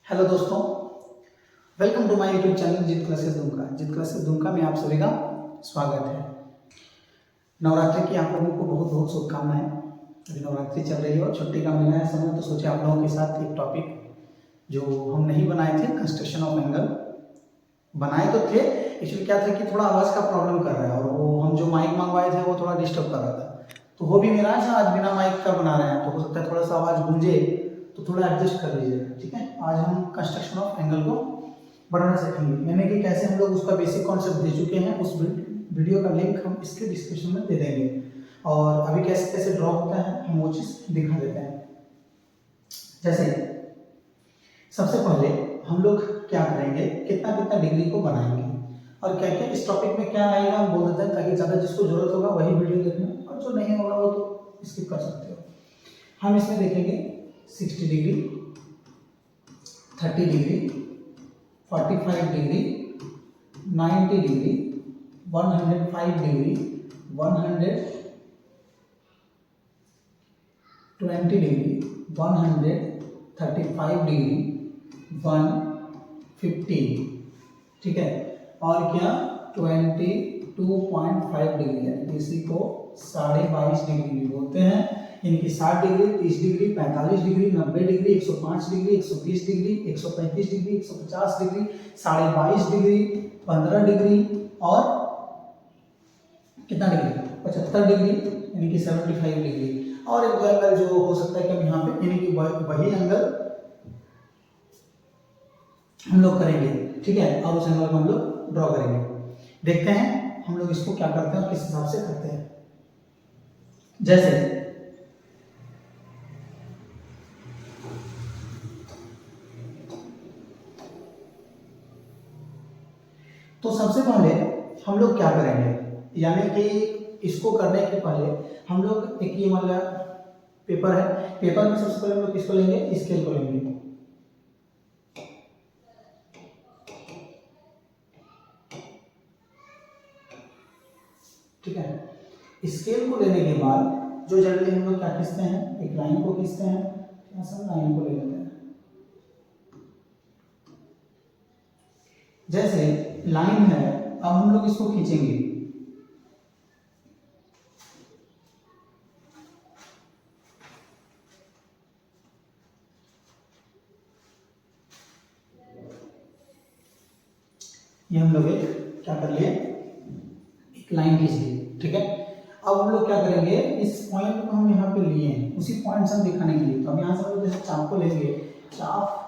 Hello दोस्तों, welcome to my YouTube channel Jeet classes Dumka. Jeet classes Dumka में आप सभी का स्वागत है। नवरात्रि की आप लोगों को बहुत बहुत शुभकामनाएं। अभी नवरात्रि चल रही है और छुट्टी का मिला है समय, तो सोचे आप लोगों के साथ एक टॉपिक जो हम नहीं बनाए थे, कंस्ट्रक्शन ऑफ एंगल बनाए तो थे। एक्चुअली क्या था कि थोड़ा आवाज़ का प्रॉब्लम कर रहा है और वो हम जो माइक मंगवाए थे वो थोड़ा डिस्टर्ब कर रहा था, तो वो भी मेरा आज बिना माइक का बना रहे हैं, तो हो सकता है थोड़ा सा आवाज़ गूंजे, तो थोड़ा एडजस्ट कर लीजिएगा, ठीक है। आज हम कंस्ट्रक्शन ऑफ एंगल को बनाना सीखेंगे, यानी कि कैसे हम लोग उसका बेसिक कॉन्सेप्ट दे चुके हैं। उस वीडियो का लिंक हम इसके डिस्क्रिप्शन में दे देंगे और अभी कैसे कैसे ड्रॉ होता है हम वो चीज़ दिखा देते हैं। जैसे सबसे पहले हम लोग क्या करेंगे, कितना कितना डिग्री को बनाएंगे और क्या क्या इस टॉपिक में क्या आएगा हम बोल देते हैं, ताकि ज़्यादा जिसको जरूरत होगा वही वीडियो देखना और जो नहीं होगा वो तो स्किप कर सकते हो। हम इसमें देखेंगे 60 degree, 30 degree, 45 degree, 90 degree, 105 degree, 120 degree, 135 degree, 150, ठीक है। और क्या 22.5 डिग्री है, इसी को 22.5 डिग्री भी बोलते हैं। इनकी 60 degree, 30 degree, 45 degree, 90 degree, 105 degree, 120 degree, 135 degree, 150 degree, 22.5 degree, 15 degree और कितना डिग्री 75 डिग्री, यानी कि 75 डिग्री। और एक दो एंगल जो हो सकता है कि हम यहाँ पे, यानी कि वही एंगल हम लोग करेंगे, ठीक है। और उस एंगल को हम लोग ड्रॉ करेंगे। देखते हैं हम लोग इसको क्या करते हैं और किस हिसाब से करते हैं। जैसे तो सबसे पहले हम लोग क्या करेंगे, यानी कि इसको करने के पहले हम लोग एक ये मान लिया पेपर है, पेपर में सबसे पहले हम लोग किसको लेंगे, स्केल को लेंगे, ठीक है। स्केल को लेने के बाद जो जनरली हम लोग क्या खींचते हैं, एक लाइन को खींचते हैं, ऐसा लाइन को ले लेते हैं। जैसे लाइन है, अब हम लोग इसको खींचेंगे, ये हम लोग एक क्या कर लिए, एक लाइन खींच ली, ठीक है। अब हम लोग क्या करेंगे, इस पॉइंट को हम यहाँ पे लिए हैं, उसी पॉइंट से हम दिखाने के लिए, तो हम यहाँ से हम लोग जैसे चाप को लेंगे, चाप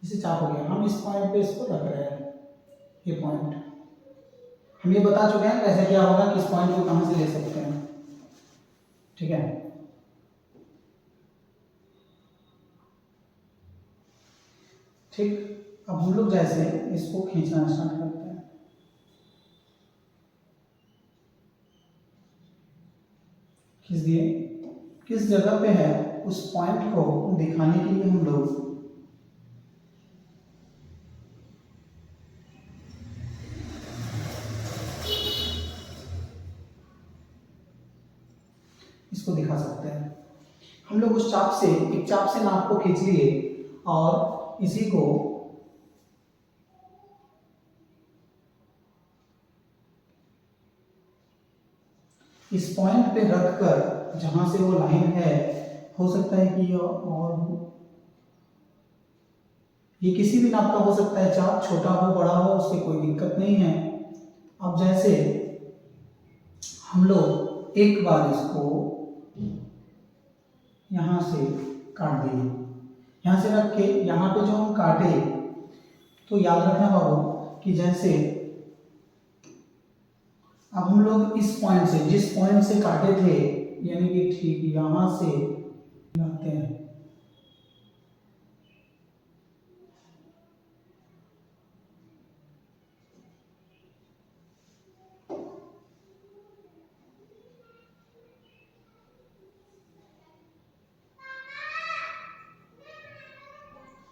इसे चाप हो गया, हम इस पॉइंट पे इसको रख रहे हैं, ये पॉइंट हम ये बता चुके हैं कैसे क्या होगा, किस पॉइंट को कहां से ले सकते हैं, ठीक है। ठीक, अब हम लोग जैसे इसको खींचना स्टार्ट करते हैं, खींच दिए। किस जगह पे है उस पॉइंट को दिखाने के लिए हम लोग इसको दिखा सकते हैं। हम लोग उस चाप से, एक चाप से नाप को खींच लिए और इसी को इस पॉइंट पे रखकर, जहां से वो लाइन है, हो सकता है कि ये किसी भी नाप का हो सकता है, चाप छोटा हो बड़ा हो उससे कोई दिक्कत नहीं है। अब जैसे हम लोग एक बार इसको यहां से काट दिए, यहां से रख के यहां पे जो हम काटे, तो याद रखना बाबू कि जैसे अब हम लोग इस पॉइंट से, जिस पॉइंट से काटे थे, यानी कि ठीक यहां से लाते हैं,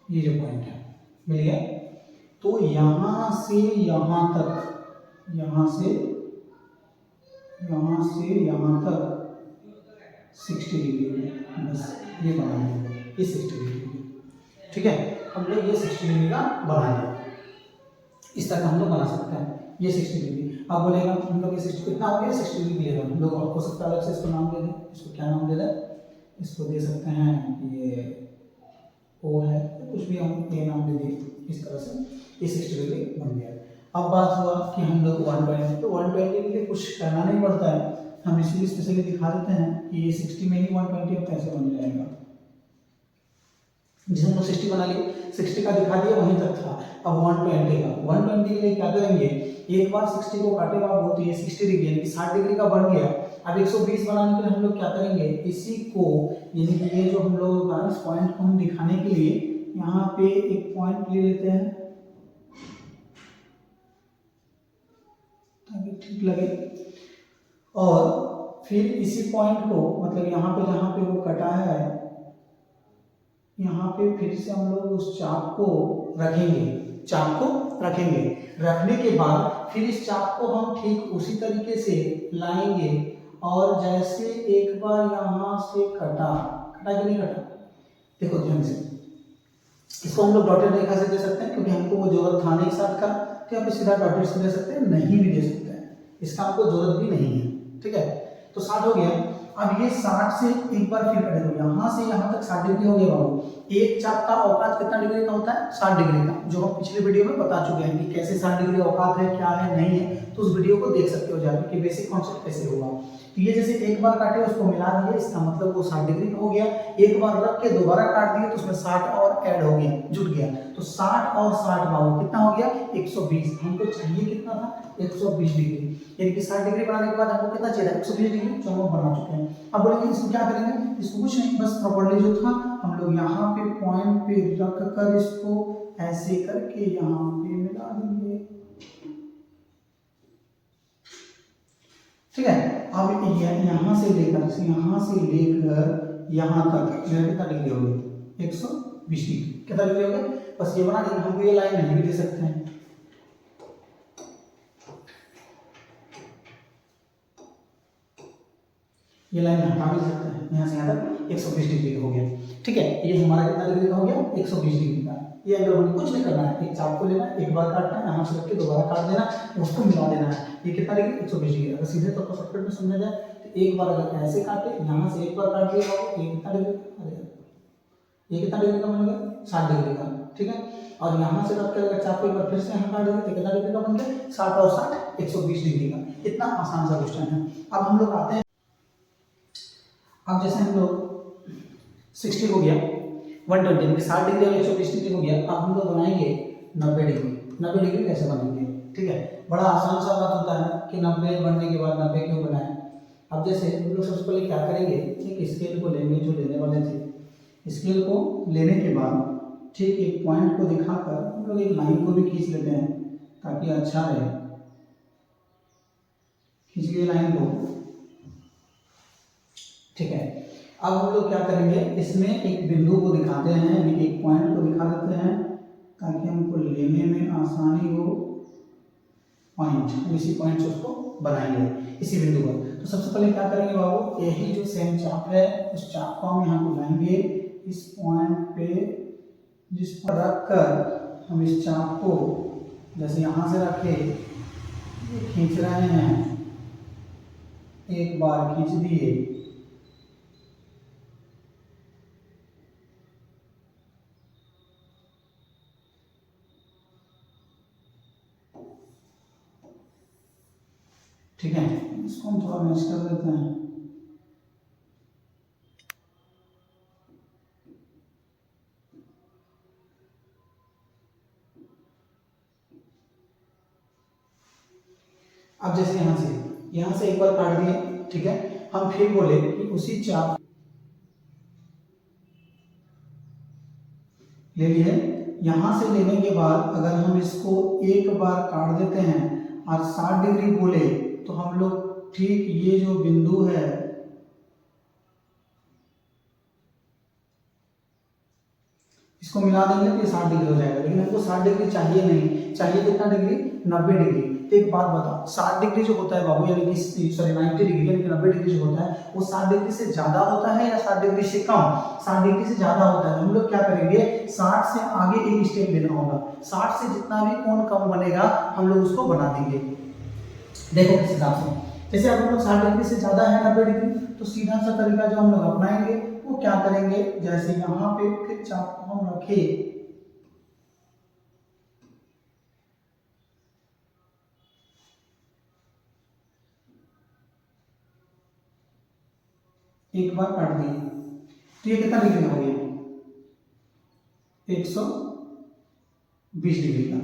ये जो पॉइंट है मिल गया। तो यहां से यहां तक, यहां से यहां तक 60 डिग्री बस ये बना लिया, ये 60 डिग्री। ठीक है, हम लोग ये 60 डिग्री का बना लिया, इस तरह हम लोग बना सकते हैं ये 60 डिग्री। अब बोलेगा हम लोग ये 60 कितना हो गया, 60 डिग्री मिलेगा। हम लोग हो सकता है अलग से इसको नाम दे दें, इसको क्या नाम दे दें, इसको दे सकते हैं ये ओ है, कुछ भी हम ये नाम दे दिए, इस तरह से ये 60 डिग्री बन गया। अब बात हुआ कि हम लोग 120, तो 120 के लिए कुछ करना नहीं पड़ता है, हम इसीलिए स्पेशली दिखा देते हैं कि ये 60 में ही 120 अब कैसे बन जाएगा। जिसे हम लोग 60 बना लिए, 60 का दिखा दिया वहीं तक था। अब 120 का, 120 के लिए क्या करेंगे, एक बार 60 को काटेगा वो तो ये 60 डिग्री यानी कि 60 डिग्री का बन गया। अब 120 बनाने के लिए हम लोग क्या करेंगे, इसी को यानी कि ये जो हम लोग इस पॉइंट को हम दिखाने के लिए यहाँ पे एक पॉइंट ले लेते हैं ताकि ठीक लगे, और फिर इसी पॉइंट को मतलब यहाँ पे जहाँ पे वो कटा है यहाँ पे फिर से हम लोग उस चाप को रखेंगे, चाप को रखेंगे। रखने के बाद फिर इस चाप को हम ठीक उसी तरीके से लाएंगे, और जैसे एक बार यहाँ से कटा कि नहीं कटा, देखो ध्यान से, इसको हम लोग डॉटेड रेखा से दे सकते हैं क्योंकि हमको वो जरूरत था नहीं साथ का, तो यहाँ पे सीधा डॉटेड से दे सकते हैं, नहीं भी दे सकते हैं, इसका हमको जरूरत भी नहीं है। ठीक है, तो 60 हो गया। अब ये 60 से एक बार फिर करेंगे, यहाँ से यहाँ तक 60 डिग्री हो गया बाबू। एक चाप का औकात कितना डिग्री का होता है, 60 डिग्री का, जो हम पिछले वीडियो में बता चुके हैं कि कैसे 60 डिग्री औकात है, क्या है, नहीं है, तो उस वीडियो को देख सकते हो जाके कि बेसिक कॉन्सेप्ट कैसे होगा। तो ये जैसे एक बार काटे उसको मिला दिए, इसका मतलब वो 60 डिग्री का हो गया। एक बार रख के दोबारा काट दिए तो उसमें 60 और ऐड हो गया, जुट गया, तो 60 और 60 बाबू कितना हो गया, 120। हमको चाहिए कितना था, 120 डिग्री, यानी कि 60 डिग्री बनाने के बाद हमको कितना चाहिए, 120 डिग्री, जो हम बना चुके हैं। अब बोलेंगे इसको क्या करेंगे, इसको कुछ नहीं, बस प्रॉपर्ली जो था हम लोग यहाँ पे पॉइंट पे रख कर इसको ऐसे करके यहाँ पे मिला देंगे। ठीक है, अब यहाँ से लेकर यहाँ तक कितना डिग्री हो गया, 120 डिग्री। कितना डिग्री हो गया, बस ये बना देंगे। हमको ये लाइन नहीं भी दे सकते हैं, ये लाइन हटा भी सकते हैं, यहाँ से यहाँ तक 120 डिग्री का हो गया। ठीक है, ये हमारा कितना डिग्री का हो गया, 120 डिग्री का। ये एंगल हमें कुछ नहीं करना है, एक चाप को लेना है, एक बार काटना है, यहाँ से रख के दोबारा काट देना, उसको मिला देना है। ये कितना डिग्री, 120 डिग्री। अगर सीधे तौर पर सर्किट में समझा जाए तो एक बार अगर ऐसे काटे, यहाँ से एक बार काट दिया तो ये कितना डिग्री, ये कितना डिग्री का बन गया, 60 डिग्री का। ठीक है, और यहाँ से रख कर अगर चाप को एक बार फिर से यहाँ काट देंगे तो कितना डिग्री का बन गया, 60 और 60 120 डिग्री का। इतना आसान सा क्वेश्चन है। अब हम लोग आते हैं, अब जैसे हम लोग 60 हो गया, 120 60 डिग्री और 120 डिग्री हो गया। अब हम लोग बनाएंगे 90 डिग्री। 90 डिग्री कैसे बनेंगे, ठीक है, बड़ा आसान सा बात होता है कि 90 बनने के बाद 90 क्यों बनाए। अब जैसे हम लोग सबसे पहले क्या करेंगे, एक स्केल को लेंगे, जो लेने वाले थे, स्केल को लेने के बाद ठीक एक पॉइंट को दिखाकर हम लोग एक लाइन को भी खींच लेते हैं ताकि अच्छा रहे। खींच लिए लाइन को, ठीक है। अब हम लोग क्या करेंगे, इसमें एक बिंदु को दिखाते हैं, यानी एक पॉइंट को दिखा देते हैं ताकि हमको लेने में आसानी हो। पॉइंट, हम इसी पॉइंट से उसको बनाएंगे, इसी बिंदु पर। तो सबसे पहले क्या करेंगे बाबू, यही जो सेम चाप है उस चाप को हम यहाँ को लाएंगे इस पॉइंट पे, जिस पर रख कर हम इस चाप को जैसे यहाँ से रखे खींच रहे हैं, एक बार खींच दिए, ठीक है। इसको हम थोड़ा मैच कर देते हैं। अब जैसे यहाँ से एक बार काट दिए, ठीक है। हम फिर बोले कि उसी चाप ले लिए, यहाँ से लेने के बाद अगर हम इसको एक बार काट देते हैं और 60 डिग्री बोले तो हम लोग ठीक ये जो बिंदु है इसको मिला देंगे तो ये 60 डिग्री हो जाएगा। लेकिन हमको 60 डिग्री चाहिए नहीं, चाहिए कितना डिग्री, 90 डिग्री। तो एक बात बताओ, 60 डिग्री जो होता है बाबू, यानी कि सॉरी 90 डिग्री यानी कि 90 डिग्री जो होता है वो 60 डिग्री से ज्यादा होता है या 60 डिग्री से कम? 60 डिग्री से ज्यादा होता है। हम लोग क्या करेंगे, 60 से आगे एक स्टेप लेना होगा। 60 से जितना भी कोण कम बनेगा हम लोग उसको बना देंगे। देखो किस हिसाब से, जैसे आप लोग 60 डिग्री से ज्यादा है 90 डिग्री, तो सीधा सा तरीका जो हम लोग अपनाएंगे वो क्या करेंगे, जैसे यहाँ पे फिर चाप को हम रखे, एक बार काट दिए, तो ये कितना डिग्री हो गया, 120 डिग्री का।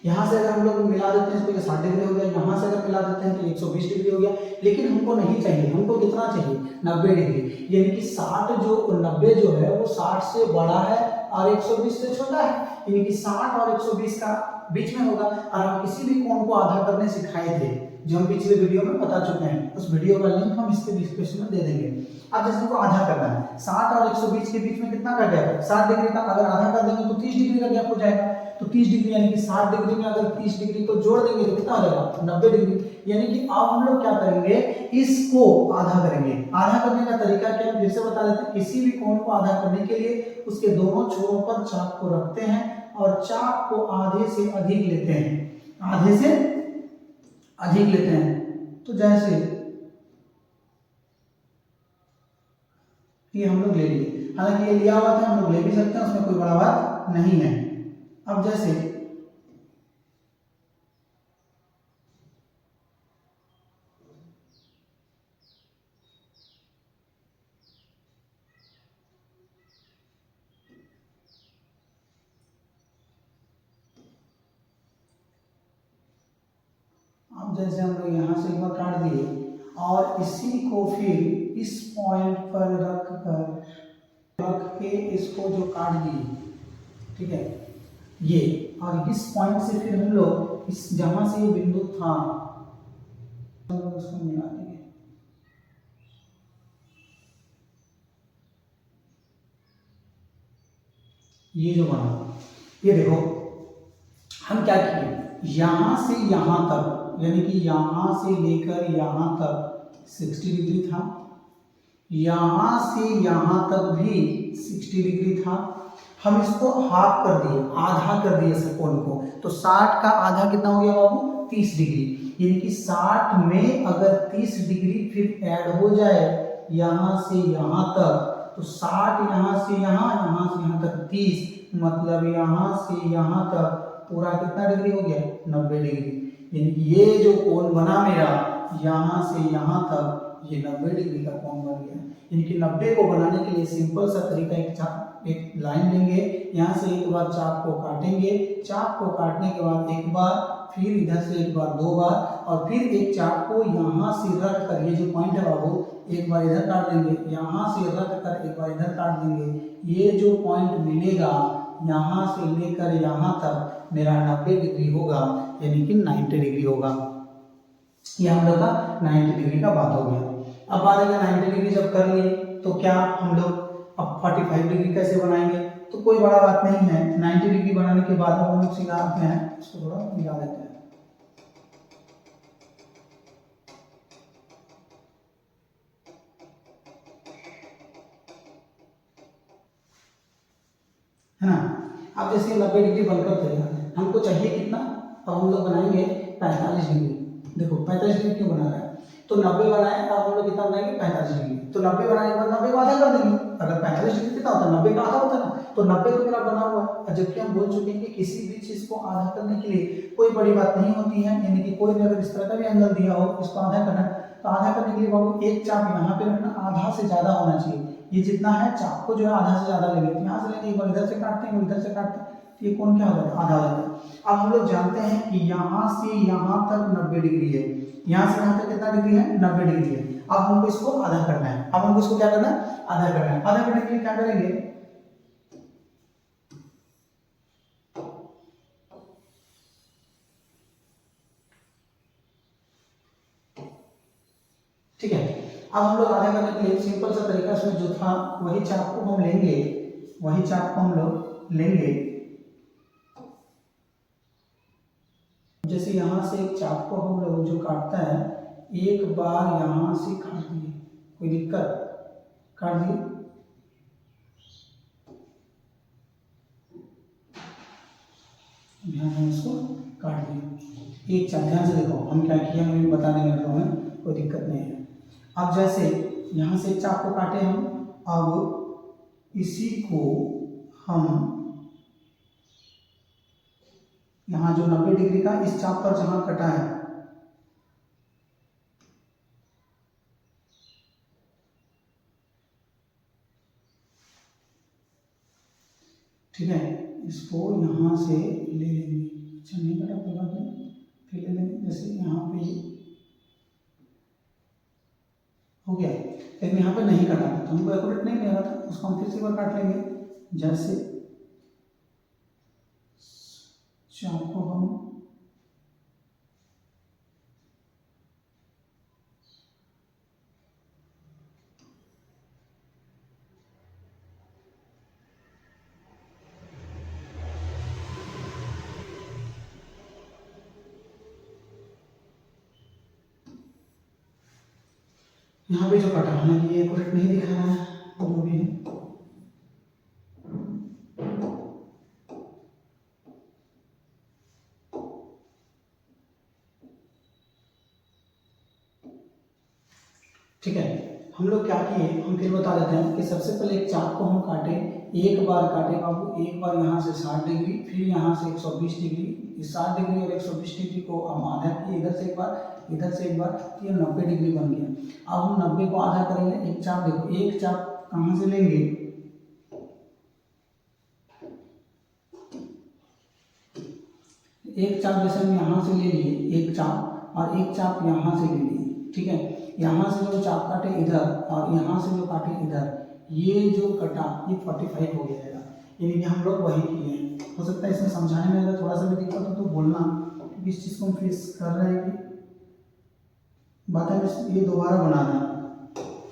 यहाँ से अगर हम लोग मिला देते हैं इसको, ये 60 डिग्री हो गया, यहाँ से अगर मिला देते हैं तो 120 डिग्री हो गया। लेकिन हमको नहीं चाहिए, हमको कितना चाहिए, 90 डिग्री, यानी कि 60 जो 90 जो है वो 60 से बड़ा है और 120 से छोटा है, यानी कि 60 और 120 का बीच में होगा। और हम किसी भी कोण को आधा करने सिखाए थे जो हम पिछले वीडियो में बता चुके हैं, उस वीडियो का लिंक हम इसके डिस्क्रिप्शन में दे देंगे। अब जैसे हमको आधा करना है, 60 और 120 के बीच में कितना का गैप है, 60 डिग्री का, अगर आधा कर देंगे तो 30 डिग्री का गैप हो जाएगा। तो 30 डिग्री यानी कि 60 डिग्री में अगर 30 डिग्री को जोड़ देंगे तो कितना हो जाएगा, 90 डिग्री। यानी कि अब हम लोग क्या करेंगे, इसको आधा करेंगे। आधा करने का तरीका क्या है, फिर से बता देते हैं। किसी भी कोण को आधा करने के लिए उसके दोनों छोरों पर चाप को रखते हैं और चाप को आधे से अधिक लेते हैं, आधे से अधिक लेते हैं। तो जैसे ये हम लोग ले लिए, हालांकि ये लिया हुआ था, हम लोग ले भी सकते हैं, उसमें कोई बड़ा बात नहीं है। अब जैसे हम लोग यहाँ से एक बार काट दिए और इसी को फिर इस पॉइंट पर रख के इसको जो काट दिए, ठीक है, ये, और इस पॉइंट से फिर हम लोग इस जहां से ये बिंदु था हम लोग उसको मिला देंगे। ये जो बना, ये देखो हम क्या किए, यहां से यहां तक, यानी कि यहां से लेकर यहां तक 60 डिग्री था, यहां से यहां तक भी 60 डिग्री था। हम इसको हाफ कर दिए, आधा कर दिए इस कोण को, तो 60 का आधा कितना हो गया बाबू, 30 डिग्री। यानी कि 60 में अगर 30 डिग्री फिर ऐड हो जाए यहां से यहां तक, तो 60 यहां से यहां तक 30, मतलब यहां से यहां तक पूरा कितना डिग्री हो गया, 90 डिग्री। यानी कि ये जो कोण बना मेरा यहाँ से यहाँ तक, ये 90 डिग्री का कोण बन गया। यानी कि 90 को बनाने के लिए सिंपल सा तरीका, एक लाइन लेंगे, यहाँ से एक बार चाप को काटेंगे, चाप को काटने के बाद एक बार, फिर इधर से एक बार, दो बार, और फिर एक चाप को यहाँ से रख कर, ये जो पॉइंट है बाबू, एक बार इधर काट देंगे, यहाँ से रख कर एक बार इधर काट देंगे। ये जो पॉइंट मिलेगा यहाँ से लेकर यहाँ तक मेरा 90 डिग्री होगा, यानी कि 90 डिग्री होगा। ये हम लोग का 90 डिग्री का बात हो गया। अब बात है 90 डिग्री जब कर लिए तो क्या हम लोग अब 45 डिग्री कैसे बनाएंगे, तो कोई बड़ा बात नहीं है। 90 डिग्री बनाने के बाद हम लोग सीधा आते हैं, इसको थोड़ा मिला देते हैं, है ना। अब जैसे 90 डिग्री बनकर तैयार है, हमको चाहिए कितना, अब हम लोग बनाएंगे 45 डिग्री। देखो 45 डिग्री क्यों बना रहा है, तो 90 बनाए, अब हम लोग कितना बनाएंगे, 45 डिग्री। तो 90 बनाने के बाद 90 को आधा कर देंगे, अगर 45 डिग्री कितना होता है, 90 का आधा होता है ना, तो 90 तो मेरा बना हुआ है। जबकि हम बोल चुके हैं कि किसी भी चीज को आधा करने के लिए कोई बड़ी बात नहीं होती है, यानी कि कोई भी अगर इस तरह का भी एंगल दिया हो, इसको आधा करना, तो आधा करने के लिए बाबू एक चाप यहाँ पे रखना, आधा से ज्यादा होना चाहिए। ये जितना है चाप को जो है आधा से ज्यादा लेंगे, तो यहाँ से लेंगे, एक बार इधर से काटते हैं, इधर से काटते हैं, तो ये कोण क्या हो जाता है, आधा हो जाता है। अब हम लोग जानते हैं कि यहाँ से यहाँ तक 90 डिग्री है, यहाँ से यहाँ तक कितना डिग्री है, 90 डिग्री है। अब हमको इसको आधा करना है, अब हमको इसको क्या करना है, आधा करना है। आधा करने के लिए क्या करेंगे, ठीक है। अब हम लोग आधा करने के लिए सिंपल सा तरीका इसमें जो था, वही चाप को हम लेंगे, वही चाप को हम लोग लेंगे, जैसे यहाँ से एक चाप को हम लोग जो काटता है, एक बार यहाँ से काट दिए, कोई दिक्कत, काट दिए, यहाँ हम इसको काट दिए, एक चाप। ध्यान से देखो हम क्या किया, हमें बता देंगे तो हमें कोई दिक्कत नहीं है। अब जैसे यहाँ से एक चाप को काटे हम, अब इसी को हम यहाँ जो 90 डिग्री का इस चाप पर जहाँ कटा है, ठीक है, इसको यहाँ से ले लेंगे। अच्छा नहीं कटा कोई बात नहीं, फिर ले लेंगे। जैसे यहाँ पे हो गया, लेकिन यहाँ पे नहीं कटा तो हमको एक्यूरेट नहीं मिलेगा था, उसको हम फिर से एक बार काट लेंगे। जैसे चाप को हम यहाँ पे जो कटा हालांकि ये एक्यूरेट नहीं दिखा रहा है, तो वो भी है। ठीक है, हम लोग क्या किए, हम फिर बता देते हैं कि सबसे पहले एक चाप को हम काटे, एक बार काटे बाबू, एक बार यहाँ से 60 डिग्री, फिर यहाँ से 120 डिग्री, इस 60 डिग्री और 120 डिग्री को हम आधा किए, इधर से एक बार, इधर से एक बार, तो ये 90 डिग्री बन गया। अब हम 90 को आधा करेंगे, एक चाप देखो, एक चाप कहाँ से लेंगे, एक चाप जैसे हम यहाँ से ले लिए एक चाप, और एक चाप यहाँ से ले लिए, ठीक है। यहाँ से जो चाप काटे इधर और यहाँ से जो काटे इधर, ये जो कटा ये 45 हो गया है, यानी कि हम लोग वही किए हैं। हो सकता है इसमें समझाने में अगर थोड़ा सा भी दिक्कत हो तो बोलना, क्योंकि इस चीज़ को हम फेस कर रहे हैं कि बातें में ये दोबारा बनाना,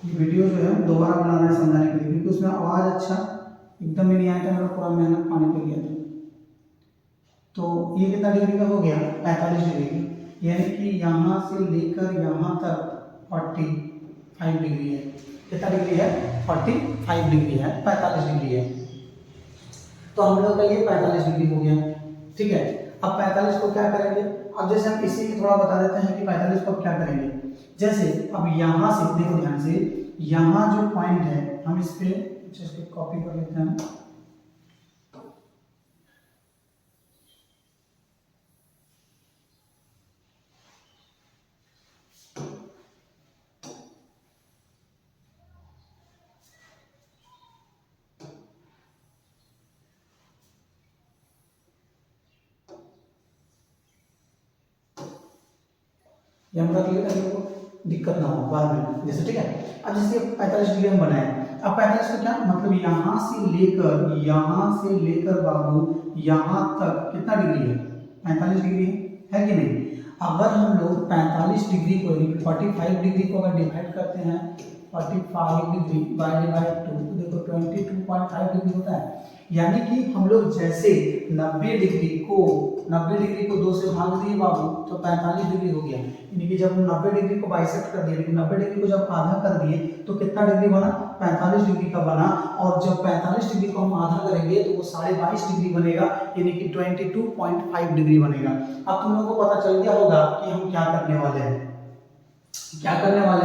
ये वीडियो जो है दोबारा बनाना है समझाने के लिए, क्योंकि उसमें आवाज़ अच्छा एकदम ही नहीं आया था, मेरा पूरा मेहनत पानी पे गया था। तो ये कितना डिग्री का हो गया, 45 डिग्री का, यानी कि यहाँ से लेकर यहाँ तक 45 डिग्री है। कितना डिग्री है, 45 डिग्री है, 45 डिग्री है। तो हम लोग का ये 45 डिग्री हो गया, ठीक है। अब 45 को क्या करेंगे, अब जैसे हम इसी में थोड़ा बता देते हैं कि 45 को क्या करेंगे। जैसे अब यहाँ से देखो ध्यान से, यहाँ जो पॉइंट है हम इस पे इसको कॉपी कर लेते हैं, यहाँ रख लेते हैं, को दिक्कत ना हो बाद में जैसे, ठीक है। अब जैसे 45 डिग्री हम बनाए, अब 45 का क्या मतलब, यहाँ से लेकर बाबू यहाँ तक कितना डिग्री है, 45 डिग्री है कि नहीं। अगर हम लोग 45 डिग्री को 45 डिग्री को अगर डिवाइड करते हैं 45 डिग्री बाय डिवाइड 2, तो देखो 22.5 डिग्री होता है। यानी कि हम लोग जैसे 90 डिग्री को 2 से भाग दिए बाबू, तो 45 डिग्री हो गया। यानी कि जब हम 90 डिग्री को बाइसेक्ट कर दिए, लेकिन 90 डिग्री को जब आधा कर दिए तो कितना डिग्री बना, 45 डिग्री का बना। और जब 45 डिग्री को हम आधा करेंगे तो वो 22.5 डिग्री बनेगा, यानी कि 22.5 डिग्री बनेगा। अब तुम लोगों को पता चल गया होगा कि हम क्या करने वाले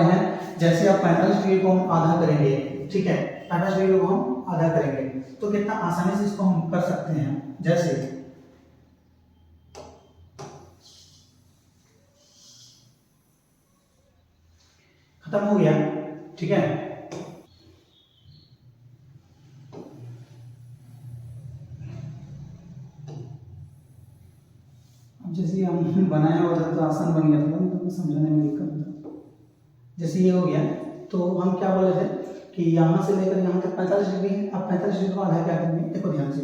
हैं। जैसे अब 45 डिग्री को हम आधा करेंगे, ठीक है, 45 डिग्री को हम आधा करेंगे तो कितना आसानी से इसको हम कर सकते हैं। जैसे खत्म हो गया, ठीक है। अब जैसे हम बनाया हुआ था तो आसान बन गया था, तो समझाने में दिक्कत था। जैसे ये हो गया, तो हम क्या बोले थे कि यहाँ से लेकर यहाँ तक 45 डिग्री है। अब 45 डिग्री को आधा क्या करेंगे, देखो ध्यान से,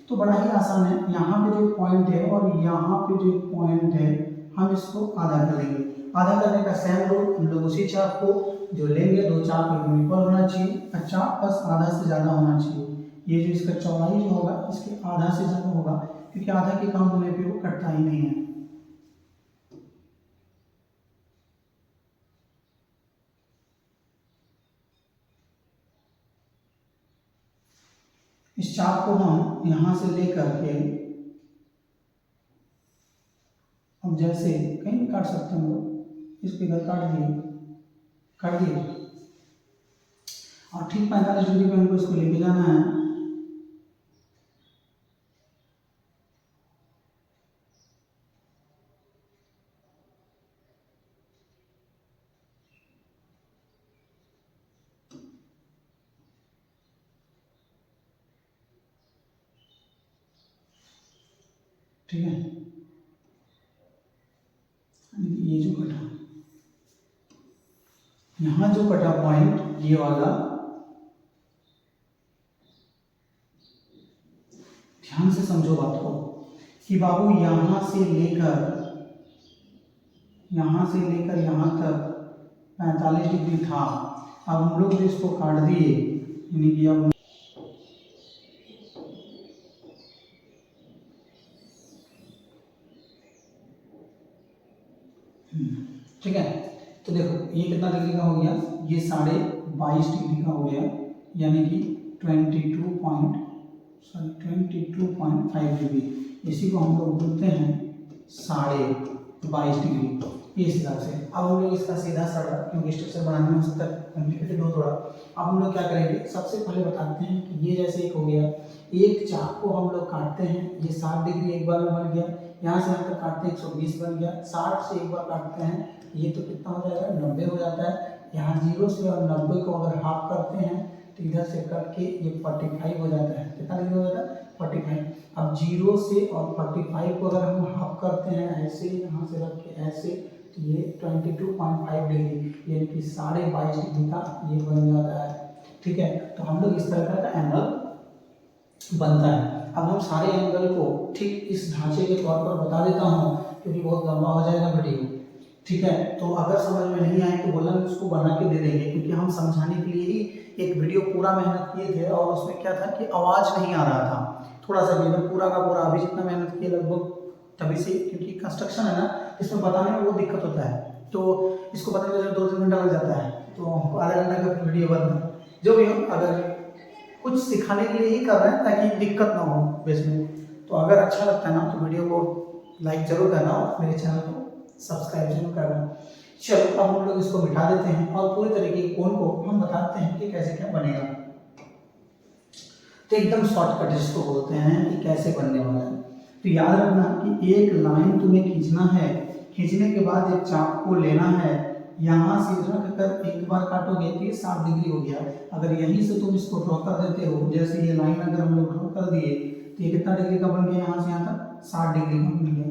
तो बड़ा ही आसान है। यहाँ पे जो पॉइंट है और यहाँ पे जो पॉइंट है, हम इसको आधा कर लेंगे। आधा करने का सेम रूल, हम लोग उसी चाप को जो लेंगे, दो चाप इक्वल होना चाहिए, चाप बस आधा से ज़्यादा होना चाहिए। ये जो इसका चौड़ाई जो होगा इसके आधा से ज़्यादा होगा, क्योंकि आधा के कम होने पे वो कटता ही नहीं है। इस चाप को हम यहाँ से लेकर के अब जैसे कहीं भी काट सकते हैं हम लोग, इसको इधर काट दिए और ठीक 45 डिग्री पे हमको इसको लेके जाना है। ठीक है, ये जो कटा, यहाँ जो कटा पॉइंट ये वाला, ध्यान से समझो बात को कि बाबू यहाँ से लेकर यहाँ तक 45 डिग्री था। अब हम लोग इसको काट दिए, यानी कि अब ठीक है। तो देखो ये कितना डिग्री का हो गया, ये 22.5 डिग्री का हो गया, यानी कि 22.5 डिग्री। इसी को हम लोग बोलते हैं 22.5 डिग्री, इस हिसाब से। अब हम लोग इसका सीधा साधा, क्योंकि स्ट्रक्चर बनाने में हो सकता है कॉम्प्लिकेटेड हो थोड़ा, अब हम लोग क्या करेंगे, सबसे पहले बताते हैं कि ये जैसे एक हो गया, एक चाप को हम लोग काटते हैं, ये 60 डिग्री एक बार में बन गया, यहाँ से यहाँ तक काटते हैं 120 बन गया, 60 से एक बार काटते हैं, ये तो कितना हो जाएगा 90 हो जाता है। यहाँ 0 से और 90 को अगर हाफ करते हैं तो इधर से कट के ये 45 हो जाता है। कितना डिग्री हो जाता है 45। अब 0 से और 45 को अगर हम हाफ करते हैं ऐसे, यहाँ से रख के ऐसे, तो ये 22.5 डिग्री, यानी कि 22.5 डिग्री का ये बन जाता है। ठीक है, तो हम लोग इस तरह का एंगल बनता है। अब हम सारे एंगल को ठीक इस ढांचे के तौर पर बता देता हूँ, क्योंकि बहुत लंबा हो जाएगा वीडियो। ठीक है, तो अगर समझ में नहीं आए तो बोलना, उसको बना के दे देंगे, क्योंकि हम समझाने के लिए ही एक वीडियो पूरा मेहनत किए थे, और उसमें क्या था कि आवाज़ नहीं आ रहा था थोड़ा सा भी, पूरा का पूरा अभी जितना मेहनत किए लगभग, तभी से, क्योंकि कंस्ट्रक्शन है ना, इसमें बताने में वो दिक्कत होता है, तो इसको बताने में 2-3 घंटा लग जाता है, तो आधा घंटा का वीडियो बन, जो भी हो, अगर कुछ सिखाने के लिए ही कर रहे हैं ताकि दिक्कत ना हो बेस में। तो अगर अच्छा लगता है ना तो वीडियो को लाइक जरूर करना और मेरे चैनल को सब्सक्राइब जरूर करना। चलो अब हम लोग इसको मिटा देते हैं और पूरी तरीके के कोण को हम बताते हैं कि कैसे क्या बनेगा। तो एकदम शॉर्टकट जिसको बोलते हैं कि कैसे बनने वाला है। तो याद रखना कि एक लाइन तुम्हें खींचना है, खींचने के बाद एक चाप को लेना है, यहाँ से रख कर एक बार काटोगे तो ये 60 डिग्री हो गया। अगर यहीं से तुम इसको ड्रॉ कर देते हो, जैसे ये लाइन अगर हम लोग ड्रॉ कर दिए तो ये कितना डिग्री का बन गया, यहाँ से यहाँ तक 60 डिग्री का बन गया।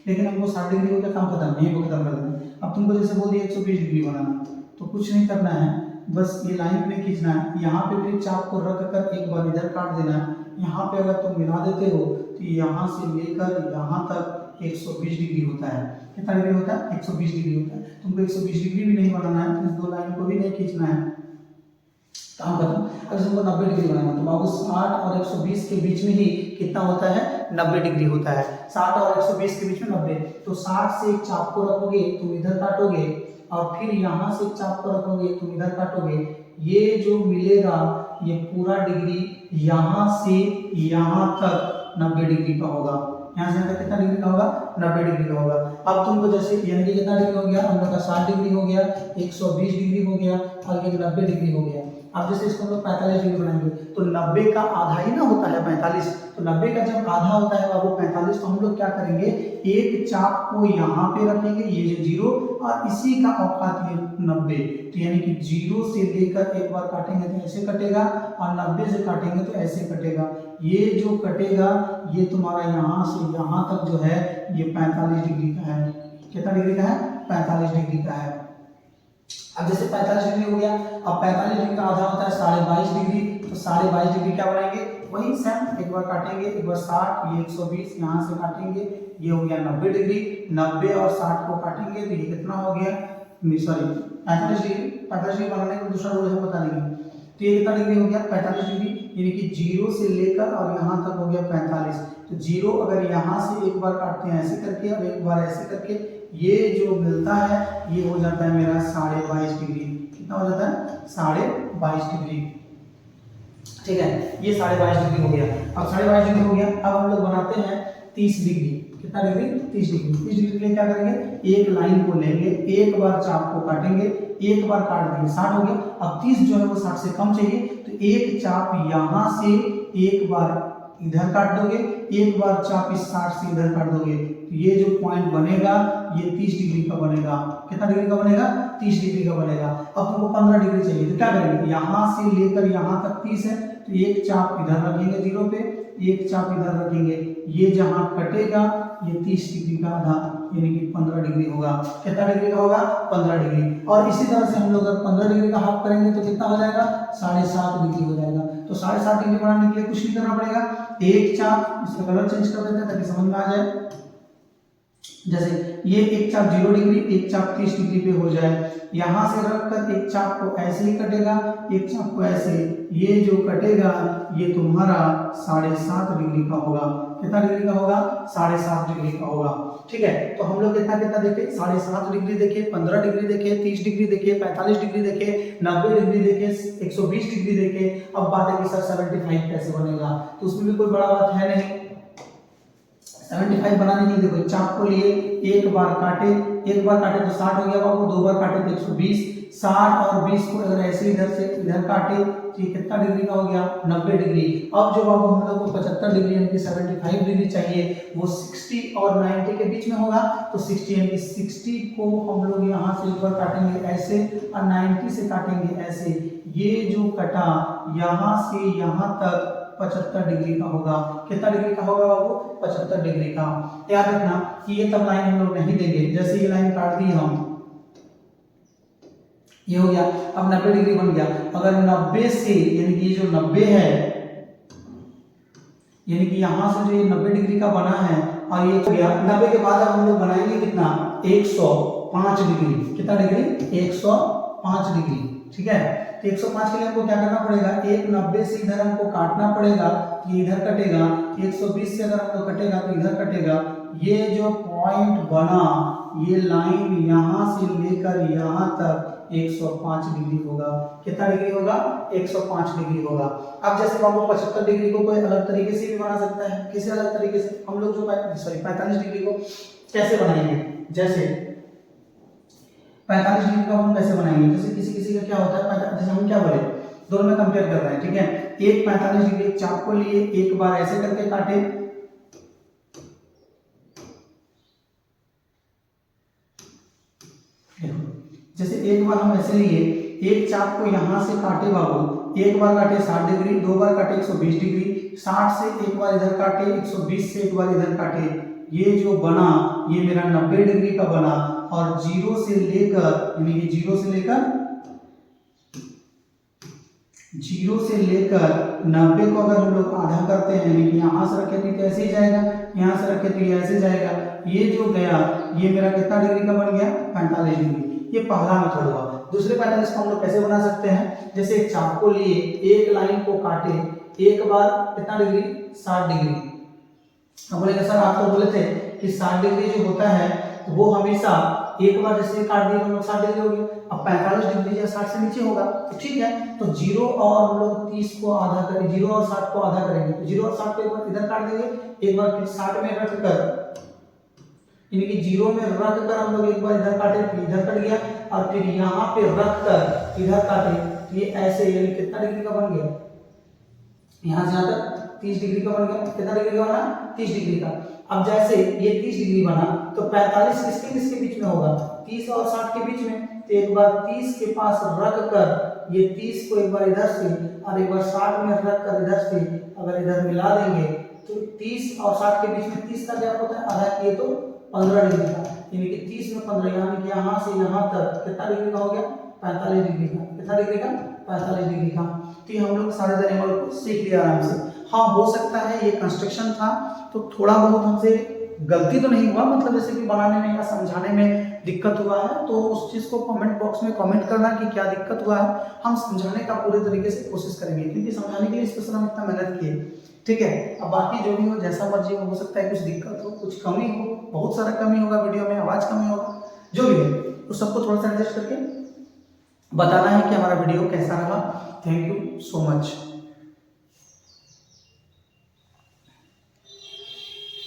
लेकिन हमको 60 डिग्री हो गया, काम खत्म, यहीं को खत्म कर देना। अब तुमको जैसे बोल दिया 120 डिग्री बनाना, तो कुछ नहीं करना है, बस ये लाइन पे खींचना है, यहाँ पे फिर चाप को रख कर एक बार इधर काट देना है। यहाँ पे अगर तुम मिला देते हो तो यहाँ से लेकर यहाँ तक 120 डिग्री होता है। कितना डिग्री होता है 120 डिग्री होता है। तुमको 120 डिग्री भी नहीं बनाना है, तो इस दो लाइन को भी नहीं खींचना है, काम खत्म। अगर तुमको 90 डिग्री बनाना तो बाबू 60 और 120 के बीच में ही कितना होता है 90 डिग्री होता है। 60 और 120 के बीच में 90, तो 60 से एक चाप को रखोगे तुम इधर काटोगे, और फिर यहाँ से एक चाप को रखोगे तुम इधर काटोगे, ये जो मिलेगा ये पूरा डिग्री यहाँ से यहाँ तक 90 डिग्री का होगा। यहाँ से यहाँ तक कितना डिग्री का होगा 90 डिग्री का होगा। अब तुमको जैसे यानी कि कितना डिग्री हो गया, हम लोग का 60 डिग्री हो गया, 120 डिग्री हो गया और ये 90 डिग्री हो गया। अब जैसे इसको हम लोग 45 डिग्री बनाएंगे तो 90 का आधा ही ना होता है 45, तो 90 का जब आधा होता है बाबू 45, तो हम लोग क्या करेंगे, एक चाप को यहाँ पे रखेंगे, ये जो 0, और इसी का औकात ये 90, तो यानी कि 0 से लेकर एक बार काटेंगे तो ऐसे कटेगा, और 90 से काटेंगे तो ऐसे कटेगा। ये जो कटेगा ये तुम्हारा यहाँ से यहाँ तक जो है ये 45 डिग्री का है। कितना डिग्री का है 45 डिग्री का है। अब जैसे 45 डिग्री हो गया, अब 45 डिग्री का आधा होता है 22.5 डिग्री, तो 22.5 डिग्री क्या बनाएंगे, वही सेम, एक बार काटेंगे, एक बार 60, ये 120 यहाँ से काटेंगे, ये हो गया 90 डिग्री, 90 और 60 को काटेंगे तो ये कितना हो गया, सॉरी 45 डिग्री। 45 डिग्री बनाने का दूसरा रूल है बता देंगे, तो ये कितना डिग्री हो गया 45 डिग्री, यानी कि 0 से लेकर और यहाँ तक हो गया 45। तो 0 अगर यहाँ से एक बार काटते हैं ऐसे करके और एक बार ऐसे करके, ये जो मिलता है ये हो जाता है मेरा 22.5 डिग्री। कितना हो जाता है 22.5 डिग्री। ठीक है, ये 22.5 डिग्री हो गया। अब 22.5 डिग्री हो गया, अब हम लोग बनाते हैं 30 डिग्री। कितना डिग्री? 30 डिग्री। 30 डिग्री के लिए क्या करेंगे, एक लाइन को लेंगे, एक बार चाप को काटेंगे, एक बार काट दिए 60 हो गया। अब 30 जो है वो 60 से कम चाहिए, तो एक चाप यहाँ से एक बार इधर काट दोगे, एक बार चाप इस 60 से इधर काट दोगे, तो ये जो पॉइंट बनेगा ये 30 डिग्री का बनेगा। कितना डिग्री का बनेगा? 30 डिग्री का बनेगा। अब तुमको 15 डिग्री चाहिए, तो क्या करेंगे, यहाँ से लेकर यहाँ तक 30 है, तो एक चाप इधर रखेंगे 0 पे, एक चाप इधर रखेंगे, ये जहाँ कटेगा ये 30 डिग्री का आधा यानी कि 15 डिग्री होगा। कितना डिग्री का होगा? 15 डिग्री। और इसी तरह से हम लोग अगर 15 डिग्री का हाफ करेंगे तो कितना हो जाएगा? 7.5 डिग्री हो जाएगा। तो 7.5 डिग्री बनाने के लिए कुछ नहीं करना पड़ेगा, एक चाप, इसका कलर चेंज कर देते हैं ताकि समझ में आ जाए। जैसे ये एक चाप 0 डिग्री, एक चाप 30 डिग्री पे हो जाए, यहाँ से रखकर एक चाप को ऐसे ही कटेगा, एक चाप को ऐसे, ये जो कटेगा ये तुम्हारा 7.5 डिग्री का होगा। कितना डिग्री का होगा? 7.5 डिग्री का होगा। ठीक है, तो हम लोग कितना कितना देखे, 7.5 डिग्री देखे, 15 डिग्री देखे, 30 डिग्री देखे, 45 डिग्री देखे, 90 डिग्री देखे, 120 डिग्री देखे। अब बात है कि सर 75 कैसे बनेगा, तो उसमें भी कोई बड़ा बात है नहीं। 75 बनाने के लिए देखो, चाप को लिए, एक बार काटे तो 60 हो गया बाबू, दो बार काटे तो 120, 60 और 20 को अगर ऐसे इधर से इधर काटे तो ये कितना डिग्री का हो गया? 90 डिग्री। अब जो बाबू हम लोग को 75 डिग्री यानी कि 75 डिग्री चाहिए, वो 60 और 90 के बीच में होगा, तो 60 यानी कि 60 को हम लोग यहाँ से ऊपर काटेंगे ऐसे और 90 से काटेंगे ऐसे, ये जो कटा यहाँ से यहाँ तक 75 डिग्री का होगा। कितना डिग्री का होगा बाबू? 75 डिग्री का। याद रखना कि ये तब लाइन हम लोग नहीं देंगे, जैसे ये लाइन काट दी हम, ये हो गया, अब 90 डिग्री बन गया। अगर 90 से यानी कि ये जो 90 है, यानी कि यहां से जो ये 90 डिग्री का बना है और ये हो गया 90 के बाद अब हम लोग बनाएंगे कितना? 105 डिग्री। कितना डिग्री? 105 डिग्री। ठीक है, तो 105 के लिए हमको क्या करना पड़ेगा, एक 90 से इधर हमको काटना पड़ेगा, ये इधर कटेगा, 120 से अगर हमको कटेगा तो इधर कटेगा, ये जो पॉइंट बना, ये लाइन यहाँ से लेकर यहाँ तक 105 डिग्री होगा। कितना डिग्री होगा? 105 डिग्री होगा। अब जैसे बाबू 75 डिग्री को कोई अलग तरीके से भी बना सकता है। किसी अलग तरीके से हम लोग जो 45 डिग्री को कैसे बनाएंगे, जैसे 45 डिग्री का हम कैसे बनाएंगे, जैसे किसी का क्या होता है, जैसे हम क्या बोले, दोनों में कंपेयर कर रहे हैं। ठीक है, एक 45 डिग्री एक चाप को लिए, एक बार ऐसे करके काटे, जैसे एक बार हम ऐसे लिए, एक चाप को यहां से काटे बाबू, एक बार काटे 60 डिग्री, दो बार काटे 120 डिग्री, 60 से एक बार इधर काटे, 120 से एक बार इधर काटे, ये जो बना ये मेरा 90 डिग्री का बना। और 0 से लेकर यानी कि 0 से लेकर 90 को अगर हम लोग आधा करते हैं, यानी कि यहाँ से रखे तो ऐसे ही जाएगा, यहाँ से रखे तो ये ऐसे जाएगा, ये जो गया ये मेरा कितना डिग्री का बन गया? 45 डिग्री। ये पहला मेथड हुआ। दूसरे 45 को हम लोग कैसे बना सकते हैं, जैसे एक चाप को लिए, एक लाइन को काटे, एक बार कितना डिग्री? 60 डिग्री। हम बोलेंगे सर आप तो बोले थे कि 60 डिग्री जो होता है वो हमेशा एक बार जैसे काट दिए हम लोग 60 डिग्री हो गया। अब 45 डिग्री या 60 से नीचे होगा तो ठीक है, तो 0 और हम लोग 30 को आधा करेंगे, 0 और 60 को आधा करेंगे, तो 0 और 60 को एक बार इधर काट देंगे, एक बार फिर 60 में रख कर, यानी कि 0 में रख कर हम लोग एक बार इधर काटे, फिर इधर कट गया, और फिर यहाँ पे रख कर इधर काटे, तो ये ऐसे यानी कितना डिग्री का बन गया? यहाँ से यहाँ तक 30 डिग्री का बन गया। कितना डिग्री का बना? 30 डिग्री का। अब जैसे ये 30 डिग्री बना तो 45 किसके बीच में होगा? 30 और 60 के बीच में। तो एक बार 30 के पास रख कर ये 30 को एक बार इधर से और एक बार 60 में रख कर इधर से अगर इधर मिला देंगे तो 30 और 60 के बीच में 30 का गैप होता है, आधा किए तो 15 डिग्री का, यानी कि 30 में 15 यानी कि यहाँ से यहाँ तक कितना डिग्री का हो गया? 45 डिग्री का। कितना डिग्री का? 45 डिग्री का। तो ये हम लोग सारे एंगल को सीख लिया आराम से। हाँ, हो सकता है ये कंस्ट्रक्शन था तो थोड़ा बहुत हमसे गलती तो नहीं हुआ, मतलब जैसे कि बनाने में या समझाने में दिक्कत हुआ है तो उस चीज़ को कमेंट बॉक्स में कमेंट करना कि क्या दिक्कत हुआ है। हम समझाने का पूरे तरीके से कोशिश करेंगे, क्योंकि समझाने के लिए स्पेशल हम इतना मेहनत किए। ठीक है, अब बाकी जो भी हो, जैसा मर्जी हो सकता है कुछ दिक्कत हो, कुछ कमी हो, बहुत सारा कमी होगा वीडियो में, आवाज़ कमी होगा, जो भी है तो सबको थोड़ा सा एडजस्ट करके बताना है कि हमारा वीडियो कैसा रहा। Thank you so much.